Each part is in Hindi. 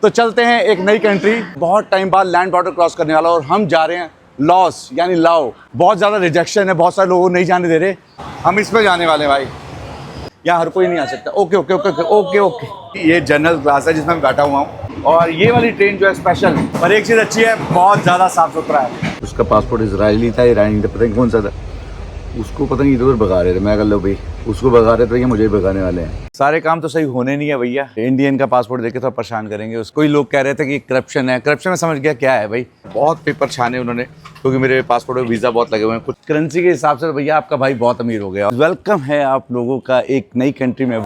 तो चलते हैं एक नई कंट्री, बहुत टाइम बाद लैंड बॉर्डर क्रॉस करने वाला और हम जा रहे हैं लॉस यानी लाओ। बहुत ज़्यादा रिजेक्शन है, बहुत सारे लोगों को नहीं जाने दे रहे, हम इस पे जाने वाले हैं भाई। यहाँ हर कोई नहीं आ सकता। Okay okay okay okay okay okay. ये जनरल क्लास है जिसमें मैं बैठा हुआ हूँ और ये वाली ट्रेन जो है स्पेशल है, पर एक चीज़ अच्छी है, बहुत ज़्यादा साफ सुथरा है। उसका पासपोर्ट इजरायली था, ईरानी था, पता नहीं कौन सा था, उसको पता नहीं इधर भगा रहे थे। मैं कह लो भाई उसको भगा रहे थे, ये मुझे ही भगाने वाले हैं। सारे काम तो सही होने नहीं है भैया, इंडियन का पासपोर्ट देके थोड़ा परेशान करेंगे उसको। ही लोग कह रहे थे कि करप्शन है, करप्शन में समझ गया क्या है भाई। बहुत पेपर छाने उन्होंने, क्योंकि मेरे पासपोर्ट में वीज़ा बहुत लगे हुए हैं। कुछ करेंसी के हिसाब से भैया आपका भाई बहुत अमीर हो गया। वेलकम है आप लोगों का एक नई कंट्री में।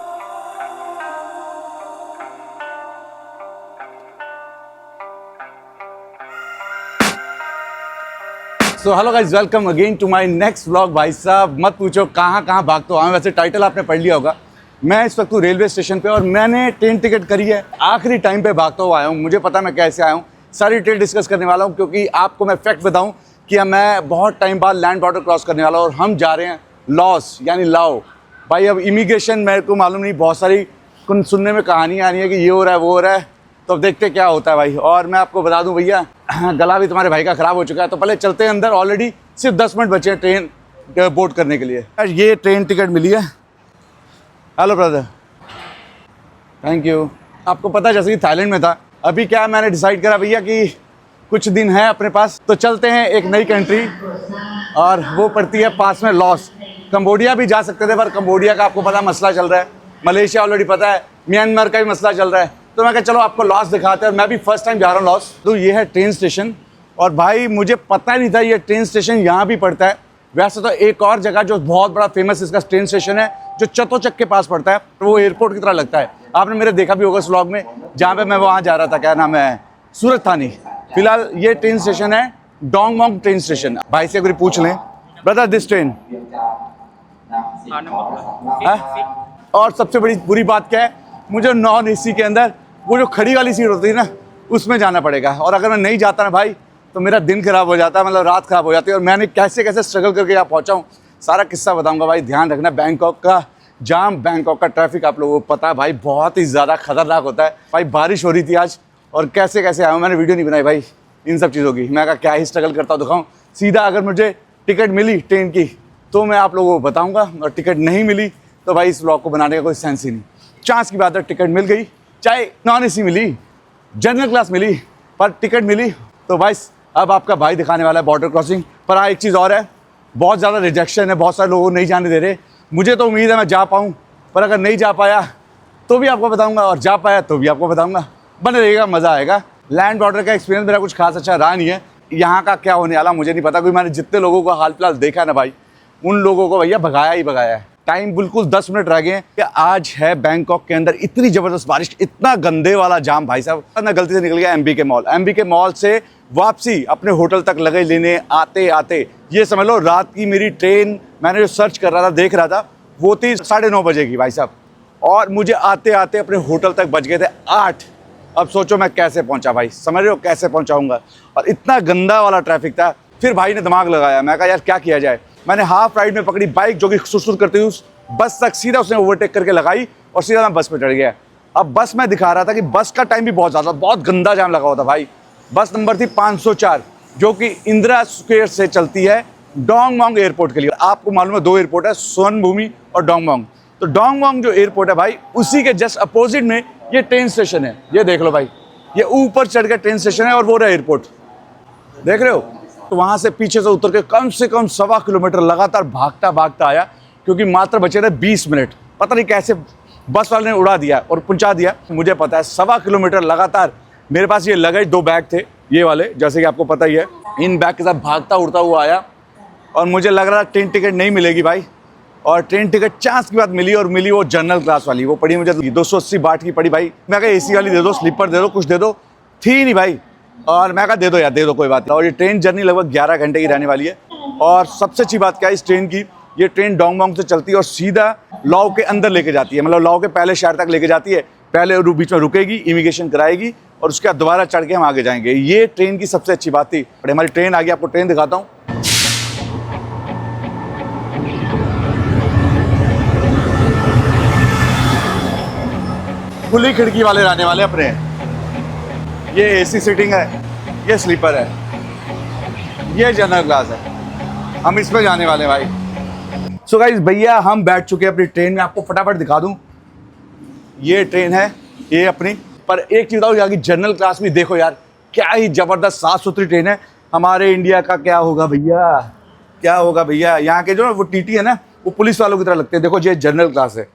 So hello guys, welcome again to my next vlog. भाई साहब मत पूछो कहाँ कहाँ भागते हो। वैसे टाइटल आपने पढ़ लिया होगा। मैं इस वक्त हूँ रेलवे स्टेशन पे और मैंने ट्रेन टिकट करी है। आखिरी टाइम पे भागता हुआ आया हूँ, मुझे पता मैं कैसे आया हूँ। सारी डिटेल डिस्कस करने वाला हूँ, क्योंकि आपको मैं फैक्ट बताऊँ कि मैं बहुत टाइम बाद लैंड बॉर्डर क्रॉस करने वाला हूँ और हम जा रहे हैं लॉस यानी लाओ। भाई अब इमिग्रेशन मेरे को मालूम नहीं, बहुत सारी सुनने में कहानी आ रही है कि ये हो रहा है वो हो रहा है, तो अब देखते क्या होता है भाई। और मैं आपको बता दूं भैया, गला भी तुम्हारे भाई का ख़राब हो चुका है, तो पहले चलते हैं अंदर। ऑलरेडी सिर्फ 10 मिनट बचे हैं ट्रेन बोर्ड करने के लिए। ये ट्रेन टिकट मिली है। Hello brother, thank you. आपको पता है जैसे कि थाईलैंड में था, अभी क्या मैंने डिसाइड करा भैया कि कुछ दिन है अपने पास, तो चलते हैं एक नई कंट्री और वो पड़ती है पास में लॉस। कंबोडिया भी जा सकते थे, पर कंबोडिया का आपको पता मसला चल रहा है। मलेशिया ऑलरेडी पता है, म्यांमार का भी मसला चल रहा है, तो मैं कहा चलो आपको लॉस दिखाते हैं। मैं भी फर्स्ट टाइम जा रहा हूँ लॉस। तो ये है ट्रेन स्टेशन, और भाई मुझे पता नहीं था ये ट्रेन स्टेशन यहाँ भी पड़ता है। वैसे तो एक और जगह जो बहुत बड़ा फेमस इसका ट्रेन स्टेशन है, जो चतोचक के पास पड़ता है, वो एयरपोर्ट की तरह लगता है। आपने मेरे देखा भी होगा इस व्लॉग में, जहाँ पे मैं वहाँ जा रहा था, क्या नाम है, सूरत थानी। फिलहाल ये ट्रेन स्टेशन है डोंग मोंग ट्रेन स्टेशन। भाई से अगर पूछ लें, ब्रदर दिस ट्रेन। और सबसे बड़ी बुरी बात क्या है, मुझे नॉन एसी के अंदर वो जो खड़ी वाली सीट होती है ना, उसमें जाना पड़ेगा। और अगर मैं नहीं जाता ना भाई, तो मेरा दिन खराब हो जाता है, मतलब रात खराब हो जाती है। और मैंने कैसे कैसे स्ट्रगल करके यहाँ पहुँचा हूँ, सारा किस्सा बताऊँगा भाई। ध्यान रखना, बैंकॉक का जाम, बैंकॉक का ट्रैफिक आप लोगों को पता है भाई, बहुत ही ज़्यादा खतरनाक होता है भाई। बारिश हो रही थी आज, और कैसे कैसे आया हूँ, मैंने वीडियो नहीं बनाई भाई इन सब चीज़ों की। मैं कहा क्या ही स्ट्रगल करता हूँ दिखाऊँ। सीधा अगर मुझे टिकट मिली ट्रेन की तो मैं आप लोगों को बताऊँगा, और टिकट नहीं मिली तो भाई इस व्लॉग को बनाने का कोई सेंस ही नहीं। चांस की बात है, टिकट मिल गई, चाहे नॉन एसी मिली, जनरल क्लास मिली, पर टिकट मिली। तो भाई अब आपका भाई दिखाने वाला है बॉर्डर क्रॉसिंग। पर हाँ, एक चीज़ और है, बहुत ज़्यादा रिजेक्शन है, बहुत सारे लोगों को नहीं जाने दे रहे। मुझे तो उम्मीद है मैं जा पाऊँ, पर अगर नहीं जा पाया तो भी आपको बताऊँगा, और जा पाया तो भी आपको बताऊँगा। बने रहेगा, मज़ा आएगा। लैंड बॉर्डर का एक्सपीरियंस मेरा कुछ खास अच्छा रहा नहीं है। यहाँ का क्या होने वाला मुझे नहीं पता, क्योंकि मैंने जितने लोगों को हाल फिलहाल देखा है ना भाई, उन लोगों को भैया भगाया ही भगाया है। टाइम बिल्कुल 10 मिनट रह गए हैं कि आज है बैंकॉक के अंदर इतनी ज़बरदस्त बारिश, इतना गंदे वाला जाम भाई साहब। मैं गलती से निकल गया एमबी के मॉल से वापसी अपने होटल तक लगे लेने आते आते, ये समझ लो रात की मेरी ट्रेन, मैंने जो सर्च कर रहा था देख रहा था, वो थी 9:30 बजे की भाई साहब। और मुझे आते आते अपने होटल तक बज गए थे 8। अब सोचो मैं कैसे पहुंचा भाई, समझ रहे हो कैसे पहुंचाऊंगा। और इतना गंदा वाला ट्रैफिक था। फिर भाई ने दिमाग लगाया, मैं कहा यार क्या किया जाए। मैंने हाफ राइड में पकड़ी बाइक, जो कि सुर करती हुई उस बस तक सीधा उसने ओवरटेक करके लगाई, और सीधा मैं बस पे चढ़ गया। अब बस में दिखा रहा था कि बस का टाइम भी बहुत ज़्यादा, बहुत गंदा जाम लगा हुआ था भाई। बस नंबर थी 504, जो कि इंदिरा स्क्वायर से चलती है डोंग मोंग एयरपोर्ट के लिए। आपको मालूम है 2 एयरपोर्ट है, स्वर्ण भूमि और डोंग मोंग। तो डोंग मोंग जो एयरपोर्ट है भाई, उसी के जस्ट अपोजिट में ये ट्रेन स्टेशन है। ये देख लो भाई, ये ऊपर चढ़ के ट्रेन स्टेशन है, और वो रहा एयरपोर्ट, देख रहे हो। तो वहाँ से पीछे से उतर के कम से कम 1.25 किलोमीटर लगातार भागता भागता आया, क्योंकि मात्र बचे थे 20 मिनट। पता नहीं कैसे बस वाले ने उड़ा दिया और पहुंचा दिया, मुझे पता है। 1.25 किलोमीटर लगातार। मेरे पास ये लगेज 2 बैग थे, ये वाले, जैसे कि आपको पता ही है। इन बैग के साथ भागता उड़ता हुआ आया, और मुझे लग रहा ट्रेन टिकट नहीं मिलेगी भाई। और ट्रेन टिकट चांस की बात मिली, और मिली वो जनरल क्लास वाली। वो पड़ी मुझे 280 बाट की पड़ी भाई। मैं कहा एसी वाली दे दो, स्लीपर दे दो, कुछ दे दो, थी नहीं भाई। और मैं कहा दे दो यार, दे दो, कोई बात नहीं। और ये ट्रेन जर्नी लगभग 11 घंटे की रहने वाली है। और सबसे अच्छी बात क्या है इस ट्रेन की, ये ट्रेन डोंग मोंग से चलती है और सीधा लाओ के अंदर लेके जाती है, मतलब लाओ के पहले शहर तक लेके जाती है। पहले बीच में रुकेगी, इमिग्रेशन कराएगी, और उसके बाद दोबारा चढ़ के हम आगे जाएंगे। ये ट्रेन की सबसे अच्छी बात थी। हमारी ट्रेन आ गई, आपको ट्रेन दिखाता हूँ। खुली खिड़की वाले रहने वाले अपने। ये एसी सीटिंग है, ये स्लीपर है, ये जनरल क्लास है। हम इसमें जाने वाले हैं भाई। सो गाइस भैया हम बैठ चुके हैं अपनी ट्रेन में। आपको फटाफट दिखा दूं, ये ट्रेन है ये अपनी। पर एक चीज़ बताओ, यहाँ की जनरल क्लास भी देखो यार, क्या ही ज़बरदस्त साफ़ सुथरी ट्रेन है। हमारे इंडिया का क्या होगा भैया, क्या होगा भैया। यहाँ के जो ना वो टीटी है ना, वो पुलिस वालों की तरह लगते हैं। देखो ये जनरल क्लास है,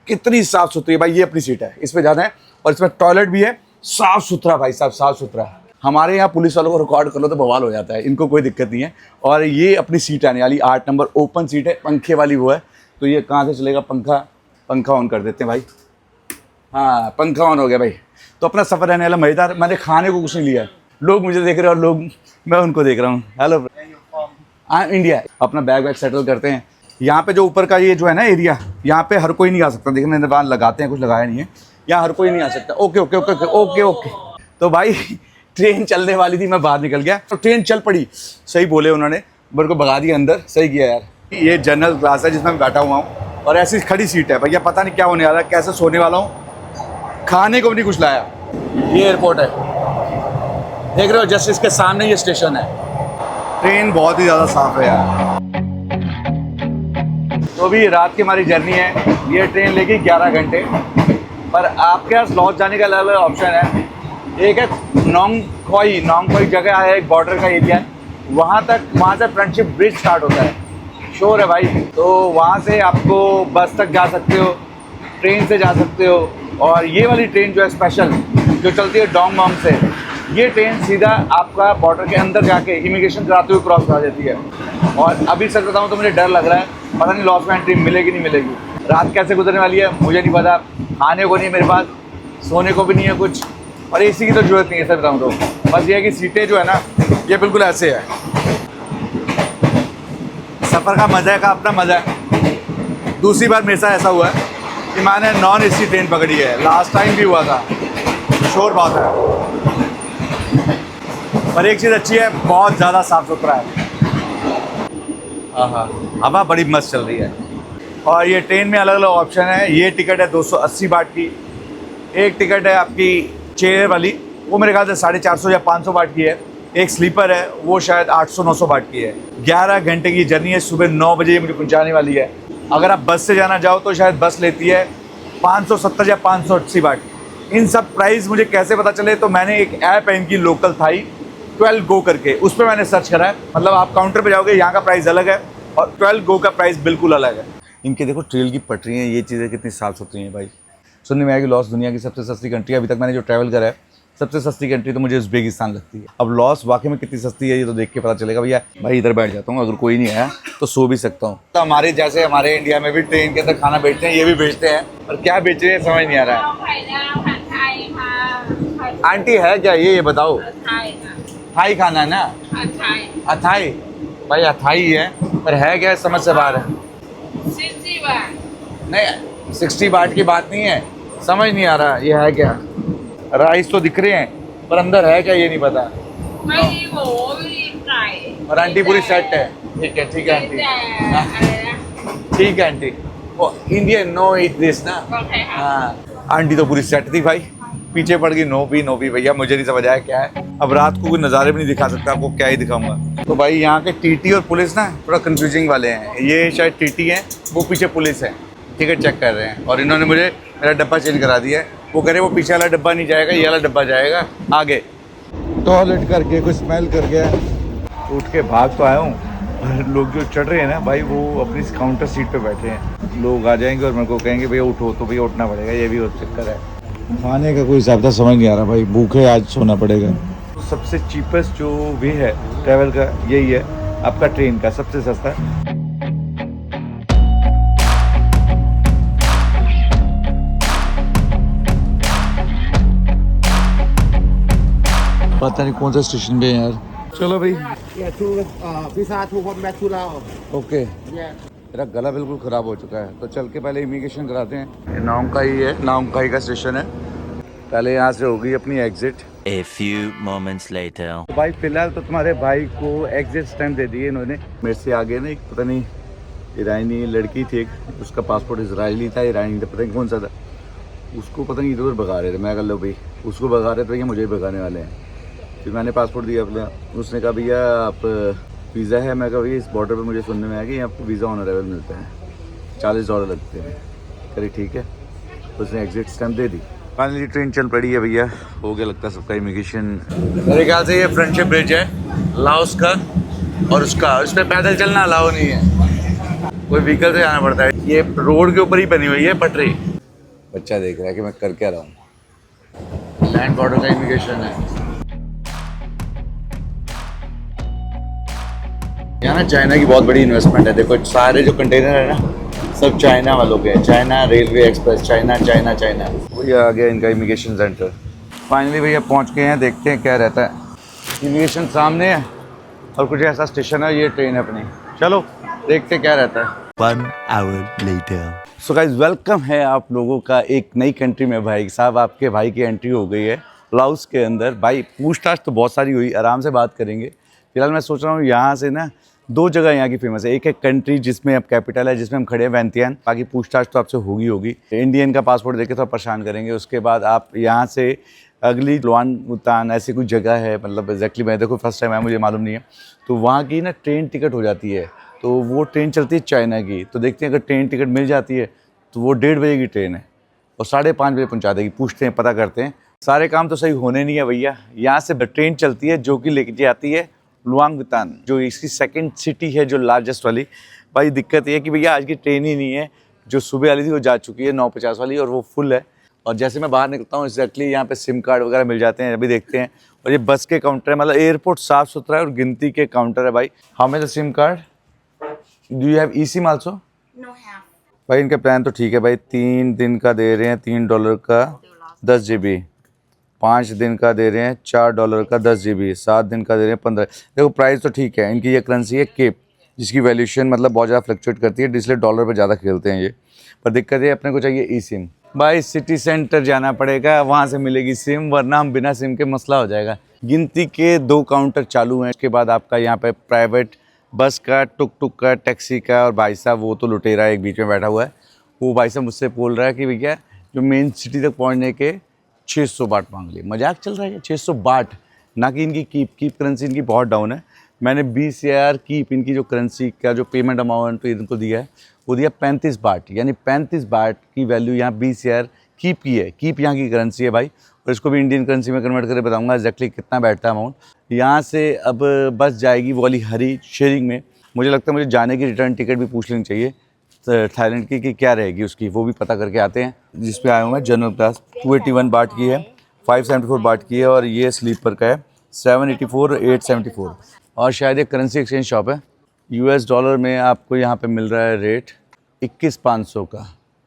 कितनी साफ़ सुथरी है भाई। ये अपनी सीट है, इस पर जाना है और इसमें टॉयलेट भी है, साफ़ सुथरा भाई साहब, साफ़ सुथरा। हमारे यहाँ पुलिस वालों को रिकॉर्ड कर लो तो बवाल हो जाता है, इनको कोई दिक्कत नहीं है। और ये अपनी सीट आने वाली 8 नंबर ओपन सीट है, पंखे वाली वो है। तो ये कहाँ से चलेगा पंखा, पंखा ऑन कर देते हैं भाई। हाँ पंखा ऑन हो गया भाई। तो अपना सफ़र रहने वाला मज़ेदार। मैंने खाने को कुछ नहीं लिया है, लोग मुझे देख रहे हैं और लोग मैं उनको देख रहा हूँ। Hello India. अपना बैग वैग सेटल करते हैं। यहाँ पे जो ऊपर का ये जो है ना एरिया, यहाँ पे हर कोई नहीं आ सकता। देखिए मैंने बाहर लगाते हैं, कुछ लगाया नहीं है, यहाँ हर कोई नहीं आ सकता। Okay okay okay okay okay okay. तो भाई ट्रेन चलने वाली थी, मैं बाहर निकल गया तो ट्रेन चल पड़ी। सही बोले उन्होंने, मेरे को भगा दिया अंदर, सही किया यार। ये जनरल क्लास है जिसमें मैं बैठा हुआ हूँ और ऐसी खड़ी सीट है भैया। पता नहीं क्या होने वाला है, कैसे सोने वाला हूँ। खाने को भी नहीं कुछ लाया। ये एयरपोर्ट है, देख रहे हो, जस्ट इसके सामने ये स्टेशन है। ट्रेन बहुत ही ज़्यादा साफ है यार। तो अभी रात की हमारी जर्नी है। ये ट्रेन लेगी 11 घंटे, पर आपके पास लॉस जाने का अलग अलग ऑप्शन है। एक है नोंगखोई जगह है, एक बॉर्डर का एरिया है, वहाँ तक, वहाँ से फ्रेंडशिप ब्रिज स्टार्ट होता है। श्योर है भाई। तो वहाँ से आपको बस तक जा सकते हो, ट्रेन से जा सकते हो। और ये वाली ट्रेन जो है स्पेशल, जो चलती है डोंगमोंग से, ये ट्रेन सीधा आपका बॉर्डर के अंदर जाके इमिग्रेशन कराते हुए क्रॉस करा देती है। और अभी सच बताऊँ तो मुझे डर लग रहा है, पता नहीं लॉस में एंट्री मिलेगी नहीं मिलेगी। रात कैसे गुजरने वाली है मुझे नहीं पता। खाने को नहीं मेरे पास, सोने को भी नहीं है कुछ, और एसी की तो जरूरत नहीं है सच बताऊँ तो। बस ये है कि सीटें जो है ना, ये बिल्कुल ऐसे है। सफ़र का मज़ा का अपना मज़ा है। दूसरी बार मेरे साथ ऐसा हुआ है कि मैंने नॉन एसी ट्रेन पकड़ी है। लास्ट टाइम भी हुआ था, शोर बात है। पर एक चीज़ अच्छी है, बहुत ज़्यादा साफ़ सुथरा है। हाँ, हवा बड़ी मस्त चल रही है। और ये ट्रेन में अलग अलग ऑप्शन है। ये टिकट है 280 बाट की। एक टिकट है आपकी चेयर वाली, वो मेरे ख्याल से 450 या 500 बाट की है। एक स्लीपर है, वो शायद 800-900 बाट की है। 11 घंटे की जर्नी है, सुबह 9 बजे मुझे पहुंचाने वाली है। अगर आप बस से जाना चाहो तो शायद बस लेती है 570 या 580 बाट। इन सब प्राइस मुझे कैसे पता चले, तो मैंने एक ऐप है इनकी लोकल थाई 12 गो करके, उस पर मैंने सर्च करा है। मतलब आप काउंटर पे जाओगे, यहाँ का प्राइस अलग है और 12 गो का प्राइस बिल्कुल अलग है। इनके देखो ट्रेल की पटरी हैं, ये चीज़ें कितनी साफ़ सुथरी हैं भाई। सुनने में आया कि लॉस दुनिया की सबसे सस्ती कंट्री है। अभी तक मैंने जो ट्रैवल करा है, सबसे सस्ती कंट्री तो मुझे उज़्बेकिस्तान लगती है। अब लॉस वाकई में कितनी सस्ती है ये तो देख के पता चलेगा भैया। भाई इधर बैठ जाता हूँ, अगर कोई नहीं आया तो सो भी सकता हूँ। तो हमारे जैसे हमारे इंडिया में भी ट्रेन के अंदर खाना बेचते हैं, ये भी बेचते हैं, और क्या बेच रहे हैं समझ नहीं आ रहा है। आंटी है क्या ये बताओ? थाई खाना है ना? अथाई भाई, अथाई है, पर है क्या समझ से बाहर है। 60 बार नहीं 60 बाट की बात नहीं है, समझ नहीं आ रहा ये है क्या। राइस तो दिख रहे हैं, पर अंदर है क्या ये नहीं पता। और आंटी पूरी सेट है। ठीक है ठीक है आंटी, ठीक है aunty. Oh Indian no eat this ना। हाँ आंटी तो पूरी सेट थी भाई, पीछे पड़ गई नो भी भैया, मुझे नहीं समझ आया क्या है। अब रात को कोई नज़ारे भी नहीं दिखा सकता, आपको क्या ही दिखाऊंगा। तो भाई यहाँ के टीटी और पुलिस ना थोड़ा कंफ्यूजिंग वाले हैं। ये शायद टीटी हैं, वो पीछे पुलिस है, टिकट चेक कर रहे हैं। और इन्होंने मुझे मेरा डब्बा चेंज करा दिया है। वो कह रहे वो पीछे वाला डब्बा नहीं जाएगा, ये वाला डब्बा जाएगा आगे। टॉयलेट करके कुछ स्मेल कर गया, उठ के भाग तो आया हूँ। और लोग जो चढ़ रहे हैं ना भाई, वो अपनी काउंटर सीट पे बैठे हैं। लोग आ जाएंगे और मेरे को कहेंगे भैया उठो, तो भैया उठना पड़ेगा, ये भी और चक्कर है। खाने का कोई हिसाब था समझ नहीं आ रहा भाई, भूखे आज सोना पड़ेगा। सबसे चीपेस्ट जो वे है ट्रैवल का यही है, आपका ट्रेन का सबसे सस्ता। पता नहीं कौन सा स्टेशन पे है यार। चलो भाई। ओके मेरा गला बिल्कुल ख़राब हो चुका है, तो चल के पहले इमिग्रेशन कराते हैं। नोंगखाई है, नोंगखाई का स्टेशन है। पहले यहाँ से होगी अपनी exit. A few moments later. तो भाई फिलहाल तो तुम्हारे भाई को एग्जिट स्टैम्प दे दिए इन्होंने। मेरे से आगे ना एक पता नहीं ईरानी लड़की थी, एक उसका पासपोर्ट इजरायली था, ईरानी था, पता नहीं कौन सा था। उसको पता नहीं इधर भगा रहे थे, मैं कर लो भाई उसको भगा रहे थे, भैया मुझे ही भगाने वाले हैं। फिर मैंने पासपोर्ट दिया अपने, उसने कहा भैया आप वीज़ा है, मैं कहा भैया इस बॉर्डर पे मुझे सुनने में आया कि यहाँ आपको वीज़ा ऑन अराइवल मिलता है, $40 लगते हैं। करी ठीक है, उसने एग्जिट स्टैम्प दे दी। फाइनली ट्रेन चल पड़ी है भैया, हो गया लगता है सबका इमिग्रेशन। मेरे ख्याल से ये फ्रेंडशिप ब्रिज है लाओस का और उसका, उस पर पैदल चलना अलाउ नहीं है, कोई व्हीकल से जाना पड़ता है। ये रोड के ऊपर ही बनी हुई है पटरी। बच्चा देख रहा है कि मैं कर क्या रहा हूँ। लैंड बॉर्डर का इमिग्रेशन है यहाँ ना। चाइना की बहुत बड़ी इन्वेस्टमेंट है, देखो सारे जो कंटेनर है ना सब चाइना वालों के हैं। China railway express, China China China. भैया आ गया इनका इमिग्रेशन सेंटर। फाइनली भैया पहुंच गए हैं, देखते हैं क्या रहता है। इमिग्रेशन सामने है और कुछ ऐसा स्टेशन है, ये ट्रेन है अपनी। चलो देखते क्या रहता है। 1 hour later. So guys welcome है आप लोगों का एक नई कंट्री में। भाई साहब आपके भाई की एंट्री हो गई है लाओस के अंदर। भाई पूछताछ तो बहुत सारी हुई, आराम से बात करेंगे। फिलहाल मैं सोच रहा हूँ यहाँ से ना 2 जगह यहाँ की फेमस है। एक है कंट्री जिसमें अब कैपिटल है, जिसमें हम खड़े हैं, वैंतियान। बाकी पूछताछ तो आपसे होगी। इंडियन का पासपोर्ट देके थोड़ा परेशान करेंगे। उसके बाद आप यहाँ से अगली लुआन ऐसी कुछ जगह है, मतलब एग्जैक्टली मैं देखो फर्स्ट टाइम आया, मुझे मालूम नहीं है। तो वहाँ की ना ट्रेन टिकट हो जाती है, तो वो ट्रेन चलती है चाइना की। तो देखते हैं अगर ट्रेन टिकट मिल जाती है तो वो 1:30 बजे की ट्रेन है और 5:30 बजे पहुँचा देगी। पूछते हैं, पता करते हैं। सारे काम तो सही होने नहीं है भैया। यहाँ से ट्रेन चलती है जो कि लेके जाती है लुआंगवितान, जो इसकी सेकंड सिटी है, जो लार्जेस्ट वाली। भाई दिक्कत ये है कि भैया आज की ट्रेन ही नहीं है। जो सुबह वाली थी वो जा चुकी है 9:50 वाली, और वो फुल है। और जैसे मैं बाहर निकलता हूँ एग्जैक्टली यहाँ पे सिम कार्ड वगैरह मिल जाते हैं, अभी देखते हैं। और ये बस के काउंटर है, मतलब एयरपोर्ट साफ़ सुथरा है और गिनती के काउंटर है भाई। How much the SIM card? Do you have E SIM also? No have. भाई इनका प्लान तो ठीक है भाई। 3 दिन का दे रहे हैं $3 का 10 GB, 5 दिन का दे रहे हैं $4 का 10 GB, 7 दिन का दे रहे हैं 15। देखो प्राइस तो ठीक है। इनकी ये करेंसी है केप, जिसकी वैल्यूएशन मतलब बहुत ज़्यादा फ्लक्चुएट करती है, इसलिए डॉलर पे ज़्यादा खेलते हैं ये। पर दिक्कत है अपने को चाहिए ई सिम। भाई सिटी सेंटर जाना पड़ेगा, वहाँ से मिलेगी सिम, वरना हम बिना सिम के मसला हो जाएगा। गिनती के 2 काउंटर चालू हैं। उसके बाद आपका यहाँ पे प्राइवेट बस का, टुक टुक का, टैक्सी का। और भाई साहब वो तो लुटेरा एक बीच में बैठा हुआ है, वो भाई साहब मुझसे बोल रहा है कि भैया जो मेन सिटी तक पहुँचने के 600 बाट मांग लिए। मजाक चल रहा है 600 बाट, ना कि इनकी कीप करेंसी इनकी बहुत डाउन है। मैंने 20,000 कीप इनकी जो करेंसी का जो पेमेंट अमाउंट इनको दिया है वो दिया 35 बाट, यानी 35 बाट की वैल्यू यहाँ 20,000 कीप की है। कीप यहाँ की करेंसी है भाई, और इसको भी इंडियन करेंसी में कन्वर्ट करके बताऊँगा एक्जैक्टली कितना बैठता है अमाउंट। यहाँ से अब बस जाएगी वो वाली हरी शेयरिंग में। मुझे लगता है मुझे जाने की रिटर्न टिकट भी पूछ लेनी चाहिए थाईलैंड की कि क्या रहेगी उसकी, वो भी पता करके आते हैं। जिस पे आया हूँ मैं जनरल क्लास, 281 बाट की है, 574 बाट की है, और ये स्लीपर का है 784, 874। और शायद एक करेंसी एक्सचेंज शॉप है। US डॉलर में आपको यहाँ पे मिल रहा है रेट 21,500 का।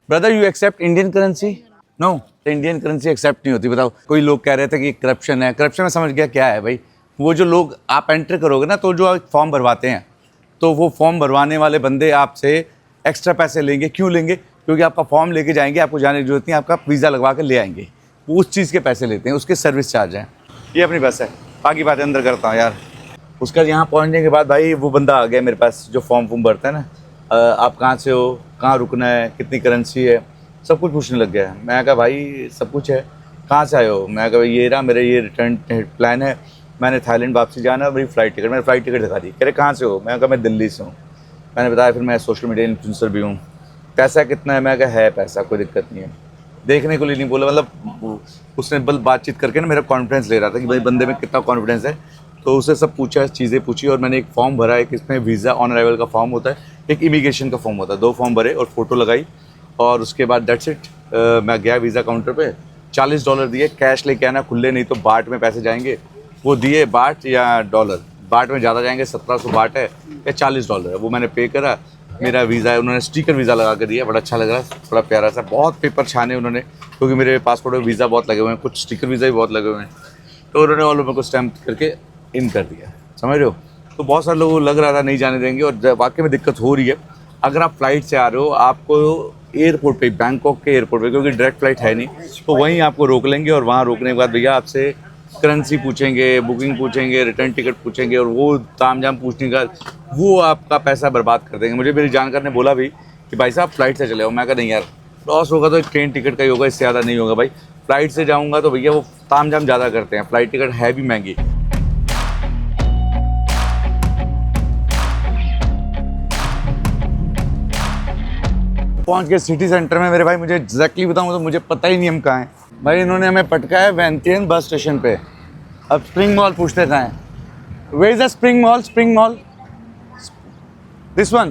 Brother you accept Indian currency? No, Indian currency accept नहीं होती। बताओ, कोई लोग कह रहे थे कि करप्शन है। करप्शन में समझ गया क्या है भाई। वो जो लोग आप एंटर करोगे ना, तो जो आप फॉर्म भरवाते हैं, तो वो फॉर्म भरवाने वाले बंदे आपसे एक्स्ट्रा पैसे लेंगे। क्यों लेंगे? क्योंकि आपका फॉर्म लेके जाएंगे, आपको जाने की जरूरत नहीं, आपका वीज़ा लगवा कर ले आएंगे। वो उस चीज़ के पैसे लेते हैं, उसके सर्विस चार्ज हैं। ये अपनी बस है, बाकी बातें अंदर करता हूँ यार। उसका यहाँ पहुँचने के बाद भाई वो बंदा आ गया मेरे पास जो फॉर्म भरता है ना, आप कहाँ से हो, कहाँ रुकना है, कितनी करेंसी है, सब कुछ पूछने लग गया है। मैं कहा भाई सब कुछ है, कहाँ से आए हो? मैं कहा ये रहा मेरा ये रिटर्न प्लान है, मैंने थाईलैंड वापसी जाना है, मेरी फ़्लाइट टिकट, मैंने फ़्लाइट टिकट दिखा दी। कह रहे कहाँ से हो? मैं कहा मैं दिल्ली से हूँ। मैंने बताया फिर मैं सोशल मीडिया इन्फ्लुएंसर भी हूँ। पैसा कितना है? मैं कहा है पैसा, कोई दिक्कत नहीं है। देखने को लिए नहीं बोला, मतलब उसने बल बातचीत करके ना मेरा कॉन्फिडेंस ले रहा था कि भाई बंदे में कितना कॉन्फिडेंस है। तो उसे सब पूछा, चीज़ें पूछी, और मैंने एक फॉर्म भरा। एक इसमें वीज़ा ऑन अराइवल का फॉर्म होता है, एक इमिग्रेशन का फॉर्म होता है। 2 फॉर्म भरे और फ़ोटो लगाई, और उसके बाद दैट्स इट। मैं गया वीज़ा काउंटर पे, $40 दिए। कैश लेके आना, खुले नहीं तो बाट में पैसे जाएंगे। वो दिए बाट या डॉलर, बाट में ज़्यादा जाएंगे, 1700 बाट है या $40 है, वो मैंने पे करा। मेरा वीज़ा है, उन्होंने स्टिकर वीज़ा लगा कर दिया, बड़ा अच्छा लग रहा है, बड़ा प्यारा सा। बहुत पेपर छाने उन्होंने, क्योंकि मेरे पासपोर्ट में वीज़ा बहुत लगे हुए हैं, कुछ स्टिकर वीज़ा भी बहुत लगे हुए हैं। तो उन्होंने ऑल ओवर को स्टैम्प करके इन कर दिया, समझ रहे हो। तो बहुत सारे लोगों को लग रहा था नहीं जाने देंगे, और वाकई में दिक्कत हो रही है। अगर आप फ्लाइट से आ रहे हो, आपको एयरपोर्ट पे, बैंकॉक के एयरपोर्ट पे, क्योंकि डायरेक्ट फ्लाइट है नहीं, तो वहीं आपको रोक लेंगे। और वहाँ रोकने के बाद भैया आपसे करेंसी पूछेंगे, बुकिंग पूछेंगे, रिटर्न टिकट पूछेंगे, और वो तामझाम पूछने का वो आपका पैसा बर्बाद कर देंगे। मुझे मेरी जानकार ने बोला भी कि भाई साहब फ्लाइट से चले आओ। मैं कहा नहीं यार, लॉस होगा तो ट्रेन टिकट का ही होगा, इससे ज़्यादा नहीं होगा भाई। फ्लाइट से जाऊँगा तो भैया वो ताम झाम ज़्यादा करते हैं, फ्लाइट टिकट है भी महंगी। पहुंच गए सिटी सेंटर में मेरे भाई। मुझे एग्जैक्टली बताऊं तो मुझे पता ही नहीं हम कहाँ हैं भाई। इन्होंने हमें पटका है वैंतियन बस स्टेशन पे। अब स्प्रिंग मॉल पूछते कहाँ हैं। Where is the spring mall? Spring mall this one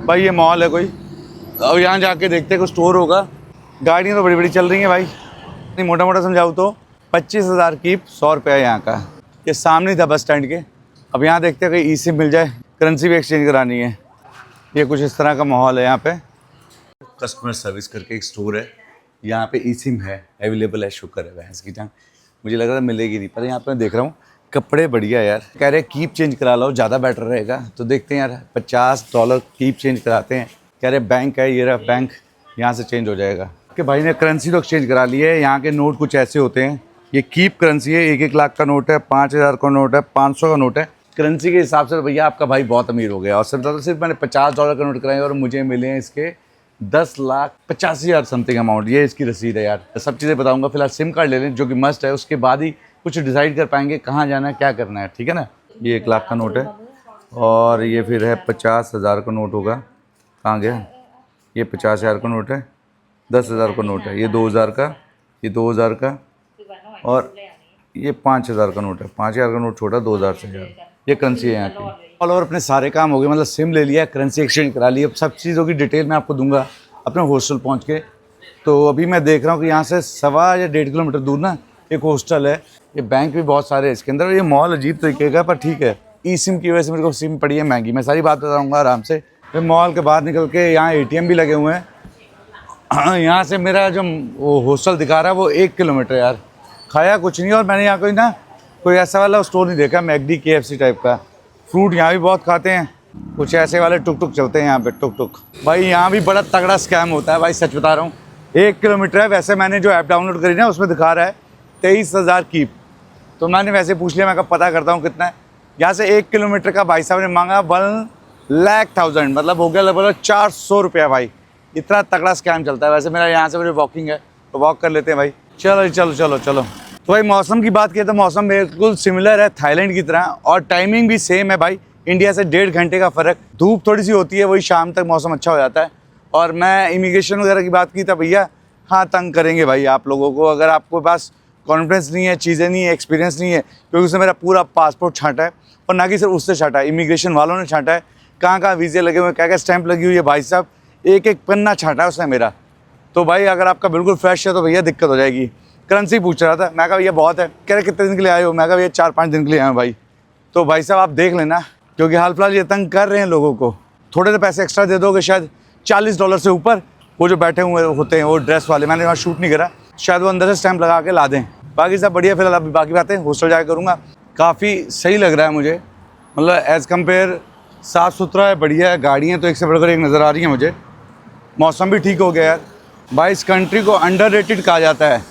भाई, ये मॉल है कोई। अब यहाँ जाके देखते हैं कोई स्टोर होगा। गाड़ियाँ तो बड़ी बड़ी चल रही हैं भाई। नहीं, मोटा मोटा समझाऊँ तो 25,000 की 100 रुपया है यहाँ का। ये सामने था बस स्टैंड के। अब यहाँ देखते हैं कहीं ई सिम मिल जाए, करेंसी भी एक्सचेंज करानी है। ये कुछ इस तरह का माहौल है यहाँ पे। कस्टमर सर्विस करके एक स्टोर है, यहाँ पे ई सिम है, अवेलेबल है। शुक्र है भैंस की जान, मुझे लग रहा था मिलेगी नहीं, पर यहाँ पे मैं देख रहा हूँ कपड़े बढ़िया यार। कह रहे कीप चेंज करा लो, ज़्यादा बेटर रहेगा। तो देखते हैं यार, $50 कीप चेंज कराते हैं। कह रहे बैंक है, ये रहा बैंक, यहाँ से चेंज हो जाएगा। कि भाई ने करेंसी तो एक्सचेंज करा ली है। यहाँ के नोट कुछ ऐसे होते हैं, ये कीप करेंसी है। 1-1 लाख का नोट है, 5,000 का नोट है, 500 का नोट है। करेंसी के हिसाब से भैया आपका भाई बहुत अमीर हो गया। और सिर्फ मैंने $50 का नोट कराए और मुझे मिले हैं इसके 10,85,000 समथिंग अमाउंट। ये इसकी रसीद है यार। सब चीज़ें बताऊंगा। फिलहाल सिम कार्ड ले लें जो कि मस्ट है, उसके बाद ही कुछ डिसाइड कर पाएंगे कहाँ जाना है, क्या करना है। ठीक है ना। ये 1 लाख का नोट है और ये फिर है 50,000 का नोट होगा। कहाँ गया? ये 50,000 का नोट है, 10,000 का नोट है, ये 2,000 का, ये 2,000 का और ये 5,000 का नोट है। 5,000 का नोट छोटा, 2,000 से ज़्यादा। ये करेंसी है यहाँ की। ऑल ओवर अपने सारे काम हो गए, मतलब सिम ले लिया, करेंसी एक्सचेंज करा ली। अब सब चीज़ों की डिटेल मैं आपको दूंगा अपने हॉस्टल पहुँच के। तो अभी मैं देख रहा हूँ कि यहाँ से 1.25 या 1.5 किलोमीटर दूर ना एक हॉस्टल है। ये बैंक भी बहुत सारे हैं इसके अंदर। ये मॉल अजीब तरीके का, पर ठीक है। ई सिम की वजह से मेरे को सिम पड़ी है महंगी। मैं सारी बात बताऊँगा आराम से। फिर मॉल के बाहर निकल के यहाँ ATM भी लगे हुए हैं। हाँ, यहाँ से मेरा जो वो हॉस्टल दिखा रहा है वो 1 किलोमीटर यार। खाया कुछ नहीं, और मैंने यहाँ कोई ऐसा वाला स्टोर नहीं देखा मैकडी KFC टाइप का। फ्रूट यहाँ भी बहुत खाते हैं। कुछ ऐसे वाले टुक टुक चलते हैं यहाँ पे, टुक टुक। भाई यहाँ भी बड़ा तगड़ा स्कैम होता है भाई, सच बता रहा हूँ। 1 किलोमीटर है। वैसे मैंने जो ऐप डाउनलोड करी ना उसमें दिखा रहा है 23,000 कीप। तो मैंने वैसे पूछ लिया, मैं कहा पता करता हूँ कितना है। यहाँ से 1 किलोमीटर का भाई साहब ने मांगा 1,00,000, मतलब हो गया लगभग 400 रुपया भाई। इतना तगड़ा स्कैम चलता है। वैसे मेरा यहाँ से मुझे वॉकिंग है तो वॉक कर लेते हैं भाई। चलो चलो चलो चलो। तो भाई मौसम की बात किया तो मौसम बिल्कुल सिमिलर है थाईलैंड की तरह, और टाइमिंग भी सेम है भाई। इंडिया से 1.5 घंटे का फ़र्क। धूप थोड़ी सी होती है, वही शाम तक मौसम अच्छा हो जाता है। और मैं इमिग्रेशन वगैरह की बात की था भैया, हाँ तंग करेंगे भाई आप लोगों को। अगर आपको पास कॉन्फिडेंस नहीं है, चीज़ें नहीं है, एक्सपीरियंस नहीं है, क्योंकि उसने मेरा पूरा पासपोर्ट छांटा है। और ना कि सिर्फ उससे छांटा है, इमिग्रेशन वालों ने छांटा है। कहाँ कहाँ वीज़े लगे हुए हैं, क्या क्या स्टैंप लगी हुई है भाई साहब। एक एक पन्ना छांटा है उसने मेरा। तो भाई अगर आपका बिल्कुल फ्रेश है तो भैया दिक्कत हो जाएगी। करेंसी पूछ रहा था, मैं कहा भैया बहुत है। कह रहे कितने दिन के लिए आए हो? मैं कहा भैया 4-5 दिन के लिए आए हो भाई। तो भाई साहब आप देख लेना, क्योंकि हाल फिलहाल ये तंग कर रहे हैं लोगों को। थोड़े से पैसे एक्स्ट्रा दे दोगे, शायद $40 से ऊपर वो जो बैठे हुए होते हैं वो ड्रेस वाले, मैंने वहाँ शूट नहीं करा, शायद वो अंदर से स्टैंप लगा के ला दें। बाकी सब बढ़िया। फिलहाल अभी बाकी बातें हॉस्टल जाकर करूँगा। काफ़ी सही लग रहा है मुझे, मतलब एज़ कम्पेयर साफ़ सुथरा है, बढ़िया है। गाड़ियाँ तो एक से बढ़कर एक नज़र आ रही हैं मुझे। मौसम भी ठीक हो गया यार भाई। इस कंट्री को अंडररेटेड कहा जाता है,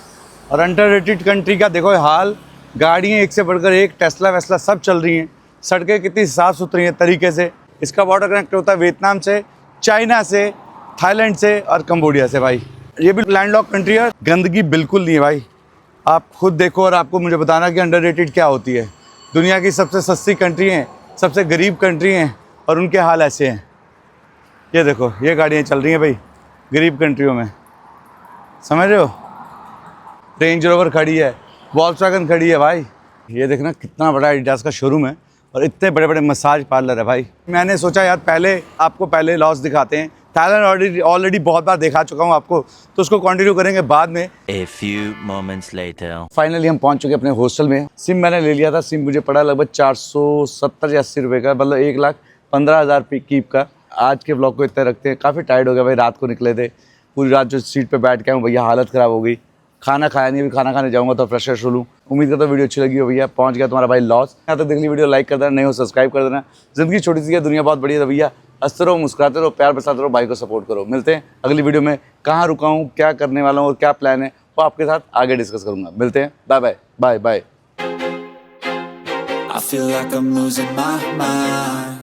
और अंडररेटेड कंट्री का देखो हाल। गाड़ियाँ एक से बढ़कर एक, टेस्ला वेस्ला सब चल रही हैं। सड़कें कितनी साफ़ सुथरी हैं तरीके से। इसका बॉर्डर कनेक्ट होता है वियतनाम से, चाइना से, थाईलैंड से और कंबोडिया से भाई। ये भी लैंडलॉक कंट्री है, गंदगी बिल्कुल नहीं है भाई। आप खुद देखो और आपको मुझे बताना कि अंडररेटेड क्या होती है। दुनिया की सबसे सस्ती कंट्री हैं, सबसे गरीब कंट्री हैं, और उनके हाल ऐसे हैं। ये देखो, ये गाड़ियाँ चल रही हैं भाई गरीब कंट्रियों में, समझ रहे हो। रेंज रोवर खड़ी है, वॉल्क्सवैगन खड़ी है भाई। ये देखना कितना बड़ा एडिडास का शोरूम है, और इतने बड़े बड़े मसाज पार्लर है भाई। मैंने सोचा यार पहले लॉस दिखाते हैं। थाईलैंड ऑलरेडी बहुत बार दिखा चुका हूँ आपको, तो उसको कंटिन्यू करेंगे बाद में। A few moments later. Finally हम पहुंच चुके अपने हॉस्टल में। सिम मैंने ले लिया था। सिम मुझे पड़ा लगभग 470 या 80 रुपये का, मतलब 1,15,000 कीप का। आज के ब्लॉग को इतना रखते हैं। काफ़ी टायर्ड हो गया भाई, रात को निकले थे। पूरी रात जो सीट पे बैठ के आऊँ भैया, हालत ख़राब हो गई। खाना खाया नहीं, अभी खाना खाने जाऊँगा तो फ्रेश हो लूँ। उम्मीद करता हूँ वीडियो अच्छी लगी हो भैया। पहुँच गया तुम्हारा भाई लॉस। यहाँ तक देखनी वीडियो लाइक कर देना, नहीं हो सब्सक्राइब कर देना। ज़िंदगी छोटी सी है, दुनिया बहुत बड़ी है। तो भैया हंसते रहो, मुस्कुराते रहो, प्यार बरसाते रहो, भाई को सपोर्ट करो। मिलते हैं अगली वीडियो में। कहाँ रुका हूँ, क्या करने वाला हूँ और क्या प्लान है, वो आपके साथ आगे डिस्कस करूँगा। मिलते हैं। Bye bye bye bye. I feel like I'm losing my mind.